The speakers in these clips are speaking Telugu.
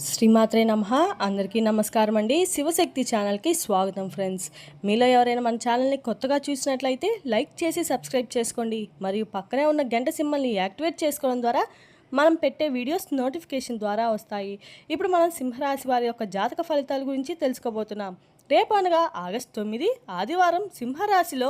శ్రీమాత్రే నమః. అందరికీ నమస్కారం అండి. శివశక్తి ఛానల్కి స్వాగతం ఫ్రెండ్స్. మీలో ఎవరైనా మన ఛానల్ని కొత్తగా చూసినట్లయితే లైక్ చేసి సబ్స్క్రైబ్ చేసుకోండి. మరియు పక్కనే ఉన్న గంట సింబల్ని యాక్టివేట్ చేసుకోవడం ద్వారా మనం పెట్టే వీడియోస్ నోటిఫికేషన్ ద్వారా వస్తాయి. ఇప్పుడు మనం సింహరాశి వారి యొక్క జాతక ఫలితాల గురించి తెలుసుకోబోతున్నాం. రేపు అనగా ఆగస్టు 9 ఆదివారం సింహరాశిలో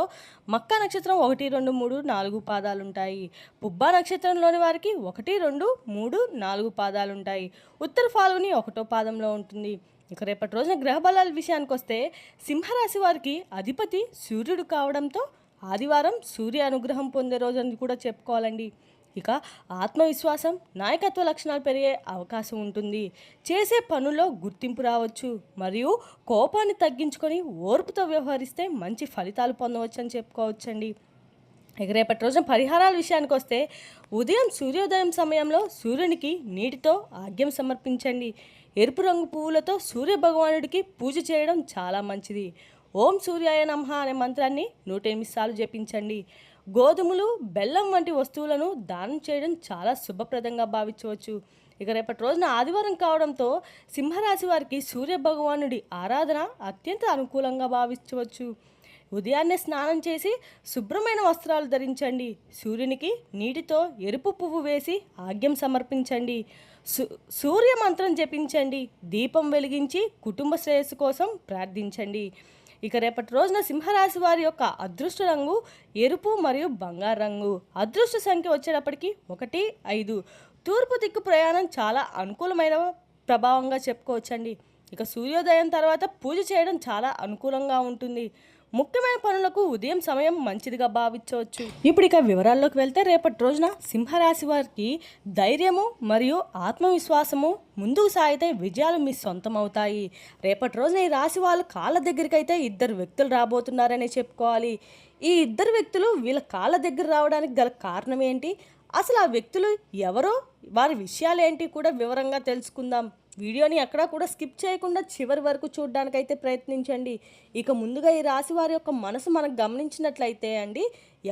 మక్కా నక్షత్రం 1, 2, 3, 4 పాదాలుంటాయి. పుబ్బా నక్షత్రంలోని వారికి 1, 2, 3, 4 పాదాలుంటాయి. ఉత్తర ఫాల్గుని 1వ పాదంలో ఉంటుంది. ఇక రేపటి రోజున గ్రహ బలాల విషయానికి వస్తే సింహరాశి వారికి అధిపతి సూర్యుడు కావడంతో ఆదివారం సూర్య అనుగ్రహం పొందే రోజు అని కూడా చెప్పుకోవాలండి. ఇక ఆత్మవిశ్వాసం, నాయకత్వ లక్షణాలు పెరిగే అవకాశం ఉంటుంది. చేసే పనుల్లో గుర్తింపు రావచ్చు. మరియు కోపాన్ని తగ్గించుకొని ఓర్పుతో వ్యవహరిస్తే మంచి ఫలితాలు పొందవచ్చు అని చెప్పుకోవచ్చండి. ఇక రేపటి రోజున పరిహారాల విషయానికి వస్తే ఉదయం సూర్యోదయం సమయంలో సూర్యునికి నీటితో ఆగ్యం సమర్పించండి. ఎరుపు రంగు పువ్వులతో సూర్య భగవానుడికి పూజ చేయడం చాలా మంచిది. ఓం సూర్యాయ నమః అనే మంత్రాన్ని 108 సార్లు జపించండి. గోధుమలు, బెల్లం వంటి వస్తువులను దానం చేయడం చాలా శుభప్రదంగా భావించవచ్చు. ఇక రేపటి రోజున ఆదివారం కావడంతో సింహరాశి వారికి సూర్య భగవానుడి ఆరాధన అత్యంత అనుకూలంగా భావించవచ్చు. ఉదయాన్నే స్నానం చేసి శుభ్రమైన వస్త్రాలు ధరించండి. సూర్యునికి నీటితో ఎరుపు పువ్వు వేసి ఆగ్యం సమర్పించండి. సూర్య మంత్రం జపించండి. దీపం వెలిగించి కుటుంబ శ్రేయస్సు కోసం ప్రార్థించండి. ఇక రేపటి రోజున సింహరాశి వారి యొక్క అదృష్ట రంగు ఎరుపు మరియు బంగారు రంగు. అదృష్ట సంఖ్య వచ్చేటప్పటికి 1, 5. తూర్పు దిక్కు ప్రయాణం చాలా అనుకూలమైన ప్రభావంగా చెప్పుకోవచ్చండి. ఇక సూర్యోదయం తర్వాత పూజ చేయడం చాలా అనుకూలంగా ఉంటుంది. ముఖ్యమైన పనులకు ఉదయం సమయం మంచిదిగా భావించవచ్చు. ఇప్పుడు ఇక వివరాల్లోకి వెళ్తే రేపటి రోజున సింహరాశి వారికి ధైర్యము మరియు ఆత్మవిశ్వాసము ముందుకు సాగితే విజయాలు మీ సొంతం అవుతాయి. రేపటి రోజున ఈ రాశి వాళ్ళు కాళ్ళ దగ్గరికి అయితే 2 వ్యక్తులు రాబోతున్నారని చెప్పుకోవాలి. ఈ 2 వ్యక్తులు వీళ్ళ కాళ్ళ దగ్గర రావడానికి గల కారణం ఏంటి, అసలు ఆ వ్యక్తులు ఎవరో, వారి విషయాలేంటి కూడా వివరంగా తెలుసుకుందాం. వీడియోని ఎక్కడా కూడా స్కిప్ చేయకుండా చివరి వరకు చూడడానికైతే ప్రయత్నించండి. ఇక ముందుగా ఈ రాశి వారి యొక్క మనసు మనకు గమనించినట్లయితే అండి,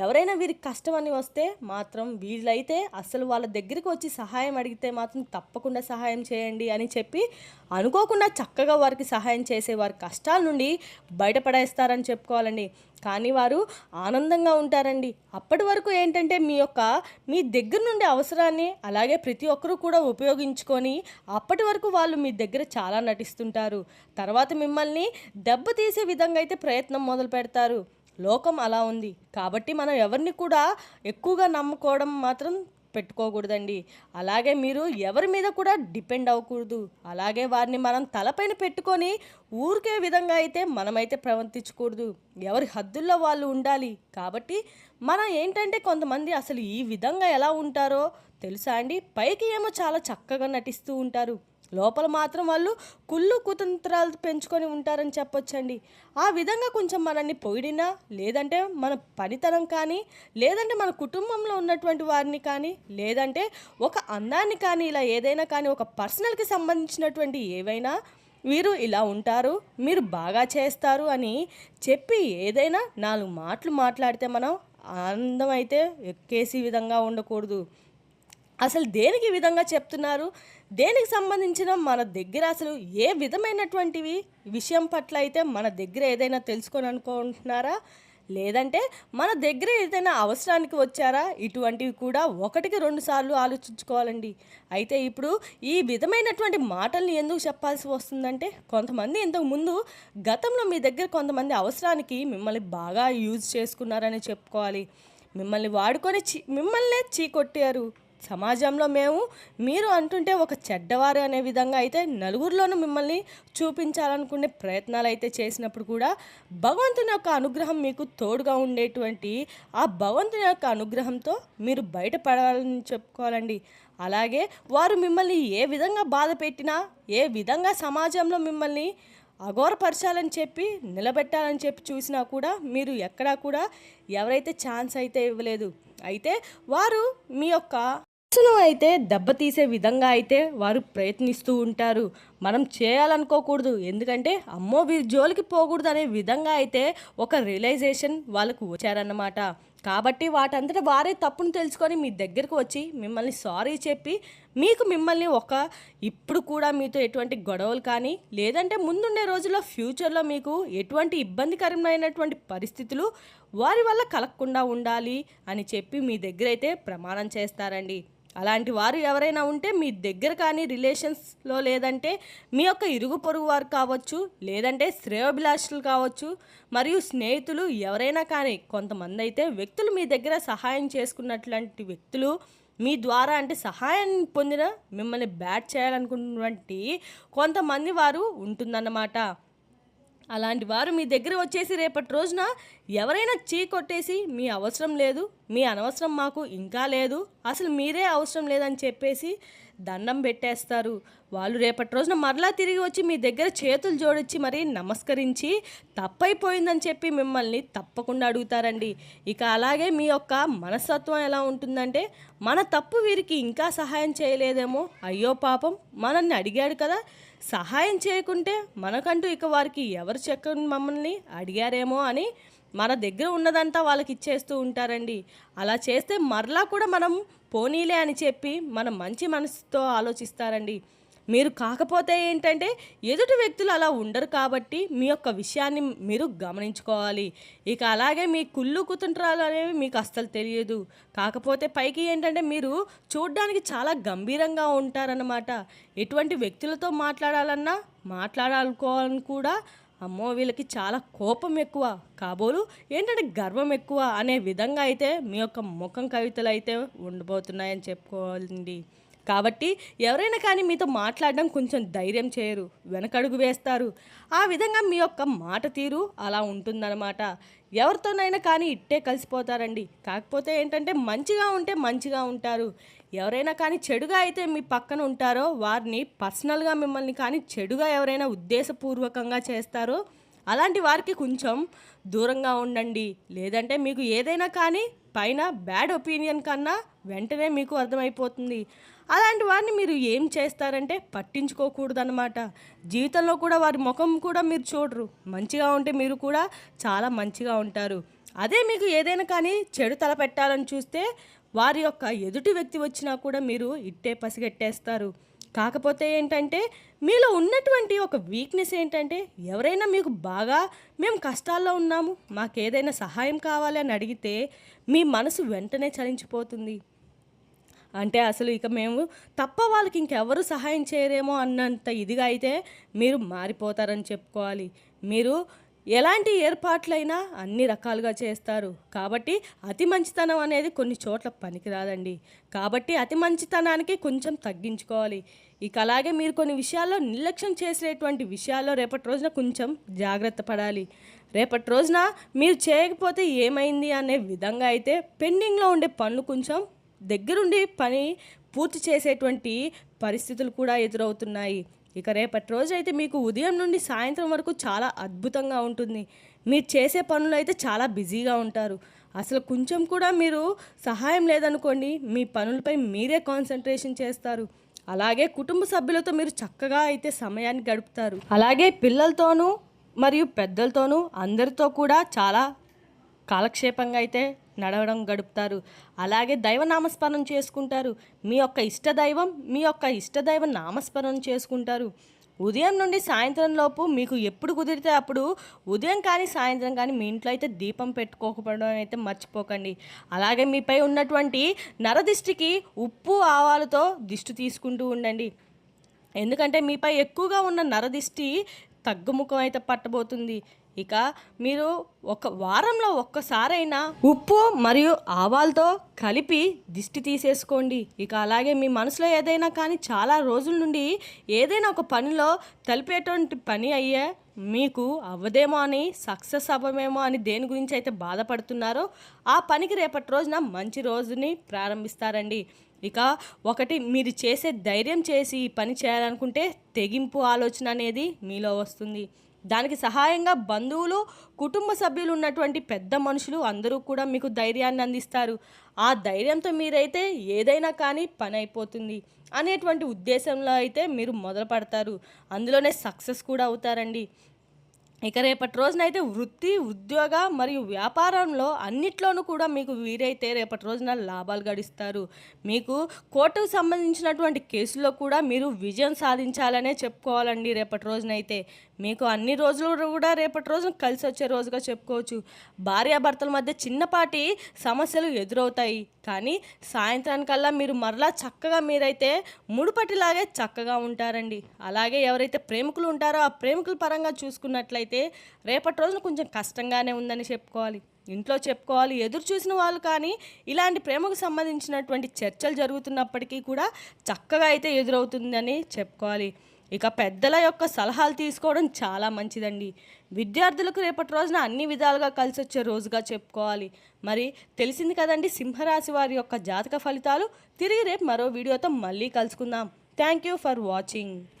ఎవరైనా వీరికి కష్టం అని వస్తే మాత్రం వీళ్ళైతే అసలు వాళ్ళ దగ్గరికి వచ్చి సహాయం అడిగితే మాత్రం తప్పకుండా సహాయం చేయండి అని చెప్పి అనుకోకుండా చక్కగా వారికి సహాయం చేసే వారి కష్టాల నుండి బయటపడేస్తారని చెప్పుకోవాలండి. కానీ వారు ఆనందంగా ఉంటారండి. అప్పటి వరకు ఏంటంటే మీ దగ్గర నుండి అవసరాన్ని అలాగే ప్రతి ఒక్కరూ కూడా ఉపయోగించుకొని అప్పటి వరకు వాళ్ళు మీ దగ్గర చాలా నటిస్తుంటారు. తర్వాత మిమ్మల్ని దెబ్బతీసే విధంగా అయితే ప్రయత్నం మొదలు పెడతారు. లోకం అలా ఉంది కాబట్టి మనం ఎవరిని కూడా ఎక్కువగా నమ్ముకోవడం మాత్రం పెట్టుకోకూడదండి. అలాగే మీరు ఎవరి మీద కూడా డిపెండ్ అవ్వకూడదు. అలాగే వారిని మనం తలపైన పెట్టుకొని ఊరికే విధంగా అయితే మనమైతే ప్రవర్తించకూడదు. ఎవరి హద్దుల్లో వాళ్ళు ఉండాలి. కాబట్టి మనం ఏంటంటే కొంతమంది అసలు ఈ విధంగా ఎలా ఉంటారో తెలుసా అండి, పైకి ఏమో చాలా చక్కగా నటిస్తూ ఉంటారు, లోపల మాత్రం వాళ్ళు కుళ్ళు కుతంత్రాలు పెంచుకొని ఉంటారని చెప్పొచ్చండి. ఆ విధంగా కొంచెం మనల్ని పొగిడినా, లేదంటే మన పనితనం కానీ, లేదంటే మన కుటుంబంలో ఉన్నటువంటి వారిని కానీ, లేదంటే ఒక అందాన్ని కానీ, ఇలా ఏదైనా కానీ ఒక పర్సనల్కి సంబంధించినటువంటి ఏవైనా వీరు ఇలా ఉంటారు, మీరు బాగా చేస్తారు అని చెప్పి ఏదైనా 4 మాటలు మాట్లాడితే మనం ఆనందం అయితే ఎక్కేసి విధంగా ఉండకూడదు. అసలు దేనికి ఈ విధంగా చెప్తున్నారు, దేనికి సంబంధించిన మన దగ్గర అసలు ఏ విధమైనటువంటివి విషయం పట్ల అయితే మన దగ్గర ఏదైనా తెలుసుకొని అనుకుంటున్నారా, లేదంటే మన దగ్గర ఏదైనా అవసరానికి వచ్చారా, ఇటువంటివి కూడా 1కి 2 సార్లు ఆలోచించుకోవాలండి. అయితే ఇప్పుడు ఈ విధమైనటువంటి మాటల్ని ఎందుకు చెప్పాల్సి వస్తుందంటే, కొంతమంది ఇంతకుముందు గతంలో మీ దగ్గర కొంతమంది అవసరానికి మిమ్మల్ని బాగా యూజ్ చేసుకున్నారని చెప్పుకోవాలి. మిమ్మల్ని వాడుకొని మిమ్మల్నే చీకొట్టారు. సమాజంలో మీరు అంటుంటే ఒక చెడ్డవారు అనే విధంగా అయితే నలుగురిలోనూ మిమ్మల్ని చూపించాలనుకునే ప్రయత్నాలు అయితే చేసినప్పుడు కూడా భగవంతుని యొక్క అనుగ్రహం మీకు తోడుగా ఉండేటువంటి ఆ భగవంతుని యొక్క అనుగ్రహంతో మీరు బయటపడాలని చెప్పుకోవాలండి. అలాగే వారు మిమ్మల్ని ఏ విధంగా బాధ పెట్టినా, ఏ విధంగా సమాజంలో మిమ్మల్ని అఘోరపరచాలని చెప్పి నిలబెట్టాలని చెప్పి చూసినా కూడా మీరు ఎక్కడా కూడా ఎవరైతే ఛాన్స్ అయితే ఇవ్వలేదు. అయితే వారు మీ యొక్క మనసును అయితే దెబ్బతీసే విధంగా అయితే వారు ప్రయత్నిస్తూ ఉంటారు. మనం చేయాలనుకోకూడదు, ఎందుకంటే అమ్మో వీరి జోలికి పోకూడదు అనే విధంగా అయితే ఒక రియలైజేషన్ వాళ్ళకు వచ్చారన్నమాట. కాబట్టి వాటంతట వారే తప్పును తెలుసుకొని మీ దగ్గరకు వచ్చి మిమ్మల్ని సారీ చెప్పి మిమ్మల్ని ఇప్పుడు కూడా మీతో ఎటువంటి గొడవలు కానీ లేదంటే ముందుండే రోజుల్లో ఫ్యూచర్లో మీకు ఎటువంటి ఇబ్బందికరమైనటువంటి పరిస్థితులు వారి వల్ల కలగకుండా ఉండాలి అని చెప్పి మీ దగ్గర అయితే ప్రమాణం చేస్తారండి. అలాంటి వారు ఎవరైనా ఉంటే మీ దగ్గర కానీ రిలేషన్స్లో లేదంటే మీ యొక్క ఇరుగు పొరుగు వారు కావచ్చు, లేదంటే శ్రేయోభిలాషులు కావచ్చు, మరియు స్నేహితులు ఎవరైనా కానీ కొంతమంది అయితే వ్యక్తులు మీ దగ్గర సహాయం చేసుకున్నట్లాంటి వ్యక్తులు మీ ద్వారా అంటే సహాయాన్ని పొందిన మిమ్మల్ని బ్యాట్ చేయాలనుకున్నటువంటి కొంతమంది వారు ఉంటుందన్నమాట. అలాంటి వారు మీ దగ్గర వచ్చేసి రేపటి రోజున ఎవరైనా కొట్టేసి మీ అవసరం లేదు, మీ అనవసరం మాకు ఇంకా లేదు, అసలు మీరే అవసరం లేదని చెప్పేసి దండం పెట్టేస్తారు. వాళ్ళు రేపటి రోజున మరలా తిరిగి వచ్చి మీ దగ్గర చేతులు జోడించి మరి నమస్కరించి తప్పైపోయిందని చెప్పి మిమ్మల్ని తప్పకుండా అడుగుతారండి. ఇక అలాగే మీ యొక్క మనస్తత్వం ఎలా ఉంటుందంటే, మన తప్పు వీరికి ఇంకా సహాయం చేయలేదేమో, అయ్యో పాపం మనల్ని అడిగాడు కదా, సహాయం చేయకుంటే మనకంటూ ఇక వారికి ఎవరు చెక్కని మమ్మల్ని అడిగారేమో అని మన దగ్గర ఉన్నదంతా వాళ్ళకి ఇచ్చేస్తూ ఉంటారండి. అలా చేస్తే మరలా కూడా మనం పోనీలే అని చెప్పి మన మంచి మనసుతో ఆలోచిస్తారండి. మీరు కాకపోతే ఏంటంటే ఎదుటి వ్యక్తులు అలా ఉండరు కాబట్టి మీ యొక్క విషయాన్ని మీరు గమనించుకోవాలి. ఇక అలాగే మీ కుళ్ళు కుతంత్రాలు అనేవి మీకు అస్సలు తెలియదు. కాకపోతే పైకి ఏంటంటే మీరు చూడ్డానికి చాలా గంభీరంగా ఉంటారన్నమాట. ఎటువంటి వ్యక్తులతో మాట్లాడాలన్నా మాట్లాడాలనుకోవాలని కూడా అమ్మో వీళ్ళకి చాలా కోపం ఎక్కువ, కాబోలు ఏంటంటే గర్వం ఎక్కువ అనే విధంగా అయితే మీ యొక్క ముఖం కవితలు అయితే ఉండబోతున్నాయని చెప్పుకోవాలండి. కాబట్టి ఎవరైనా కానీ మీతో మాట్లాడడం కొంచెం ధైర్యం చేయరు, వెనకడుగు వేస్తారు. ఆ విధంగా మీ యొక్క మాట తీరు అలా ఉంటుందన్నమాట. ఎవరితోనైనా కానీ ఇట్టే కలిసిపోతారండి. కాకపోతే ఏంటంటే మంచిగా ఉంటే మంచిగా ఉంటారు. ఎవరైనా కానీ చెడుగా అయితే మీ పక్కన ఉంటారో వారిని పర్సనల్గా మిమ్మల్ని కానీ చెడుగా ఎవరైనా ఉద్దేశపూర్వకంగా చేస్తారో అలాంటి వారికి కొంచెం దూరంగా ఉండండి. లేదంటే మీకు ఏదైనా కానీ పైన బ్యాడ్ ఒపీనియన్ కన్నా వెంటనే మీకు అర్థమైపోతుంది. అలాంటి వారిని మీరు ఏం చేస్తారంటే పట్టించుకోకూడదన్నమాట. జీవితంలో కూడా వారి ముఖం కూడా మీరు చూడరు. మంచిగా ఉంటే మీరు కూడా చాలా మంచిగా ఉంటారు. అదే మీకు ఏదైనా కానీ చెడు తలపెట్టాలని చూస్తే వారి యొక్క ఎదుటి వ్యక్తి వచ్చినా కూడా మీరు ఇట్టే పసిగట్టేస్తారు. కాకపోతే ఏంటంటే మీలో ఉన్నటువంటి ఒక వీక్నెస్ ఏంటంటే ఎవరైనా మీకు బాగా మేము కష్టాల్లో ఉన్నాము, మాకేదైనా సహాయం కావాలి అని అడిగితే మీ మనసు వెంటనే చలించిపోతుంది. అంటే అసలు ఇక మేము తప్ప వాళ్ళకి ఇంకెవరు సహాయం చేయరేమో అన్నంత ఇదిగా అయితే మీరు మారిపోతారని చెప్పుకోవాలి. మీరు ఎలాంటి ఏర్పాట్లైనా అన్ని రకాలుగా చేస్తారు. కాబట్టి అతి మంచితనం అనేది కొన్ని చోట్ల పనికిరాదండి. కాబట్టి అతి మంచితనానికి కొంచెం తగ్గించుకోవాలి. ఇక అలాగే మీరు కొన్ని విషయాల్లో నిర్లక్ష్యం చేసేటువంటి విషయాల్లో రేపటి రోజున కొంచెం జాగ్రత్త పడాలి. రేపటి రోజున మీరు చేయకపోతే ఏమైంది అనే విధంగా అయితే పెండింగ్లో ఉండే పనులు కొంచెం దగ్గరుండి పని పూర్తి చేసేటువంటి పరిస్థితులు కూడా ఎదురవుతున్నాయి. ఇక రేపటి రోజు అయితే మీకు ఉదయం నుండి సాయంత్రం వరకు చాలా అద్భుతంగా ఉంటుంది. మీరు చేసే పనులు అయితే చాలా బిజీగా ఉంటారు. అసలు కొంచెం కూడా మీరు సహాయం లేదనుకోండి, మీ పనులపై మీరే కాన్సన్ట్రేషన్ చేస్తారు. అలాగే కుటుంబ సభ్యులతో మీరు చక్కగా అయితే సమయాన్ని గడుపుతారు. అలాగే పిల్లలతోనూ మరియు పెద్దలతోనూ అందరితో కూడా చాలా కాలక్షేపంగా అయితే నడవడం గడుపుతారు. అలాగే దైవ నామస్మరణ చేసుకుంటారు. మీ యొక్క ఇష్టదైవ నామస్మరణ చేసుకుంటారు. ఉదయం నుండి సాయంత్రం లోపు మీకు ఎప్పుడు కుదిరితే అప్పుడు ఉదయం కానీ సాయంత్రం కానీ మీ ఇంట్లో అయితే దీపం పెట్టుకోకపోవడం అయితే మర్చిపోకండి. అలాగే మీపై ఉన్నటువంటి నరదిష్టికి ఉప్పు ఆవాలతో దిష్టి తీసుకుంటూ ఉండండి. ఎందుకంటే మీపై ఎక్కువగా ఉన్న నరదిష్టి తగ్గుముఖం అయితే పట్టబోతుంది. ఇక మీరు ఒక వారంలో ఒక్కసారైనా ఉప్పు మరియు ఆవాలతో కలిపి దిష్టి తీసేసుకోండి. ఇక అలాగే మీ మనసులో ఏదైనా కానీ చాలా రోజుల నుండి ఏదైనా ఒక పనిలో తలిపేటువంటి పని అయ్యే మీకు అవ్వదేమో అని సక్సెస్ అవ్వమేమో అని దేని గురించి అయితే బాధపడుతున్నారో ఆ పనికి రేపటి రోజున మంచి రోజుని ప్రారంభిస్తారండి. ఇక ఒకటి మీరు చేసే ధైర్యం చేసి ఈ పని చేయాలనుకుంటే తెగింపు ఆలోచన అనేది మీలో వస్తుంది. దానికి సహాయంగా బంధువులు, కుటుంబ సభ్యులు ఉన్నటువంటి పెద్ద మనుషులు అందరూ కూడా మీకు ధైర్యాన్ని అందిస్తారు. ఆ ధైర్యంతో మీరైతే ఏదైనా కానీ పని అయిపోతుంది అనేటువంటి ఉద్దేశంలో అయితే మీరు మొదలు పెడతారు. అందులోనే సక్సెస్ కూడా అవుతారండి. ఇక రేపటి రోజునైతే వృత్తి, ఉద్యోగ మరియు వ్యాపారంలో అన్నిట్లోనూ కూడా మీకు వీరైతే రేపటి రోజున లాభాలు గడిస్తారు. మీకు కోర్టుకు సంబంధించినటువంటి కేసుల్లో కూడా మీరు విజయం సాధించాలనే చెప్పుకోవాలండి రేపటి రోజునైతే. మీకు అన్ని రోజులు కూడా రేపటి రోజున కలిసి వచ్చే రోజుగా చెప్పుకోవచ్చు. భార్యాభర్తల మధ్య చిన్నపాటి సమస్యలు ఎదురవుతాయి, కానీ సాయంత్రానికల్లా మీరు మరలా చక్కగా మీరైతే మునుపటిలాగే చక్కగా ఉంటారండి. అలాగే ఎవరైతే ప్రేమికులు ఉంటారో ఆ ప్రేమికుల పరంగా చూసుకున్నట్లయితే రేపటి రోజున కొంచెం కష్టంగానే ఉందని చెప్పుకోవాలి. ఇంట్లో చెప్పుకోవాలి. ఎదురు చూసిన వాళ్ళు కానీ ఇలాంటి ప్రేమకు సంబంధించినటువంటి చర్చలు జరుగుతున్నప్పటికీ కూడా చక్కగా అయితే ఎదురవుతుందని చెప్పుకోవాలి. ఇక పెద్దల యొక్క సలహాలు తీసుకోవడం చాలా మంచిదండి. విద్యార్థులకు రేపటి రోజున అన్ని విధాలుగా కలిసి వచ్చే రోజుగా చెప్పుకోవాలి. మరి తెలిసింది కదండి సింహరాశి వారి యొక్క జాతక ఫలితాలు. తిరిగి రేపు మరో వీడియోతో మళ్ళీ కలుసుకుందాం. Thank you for watching.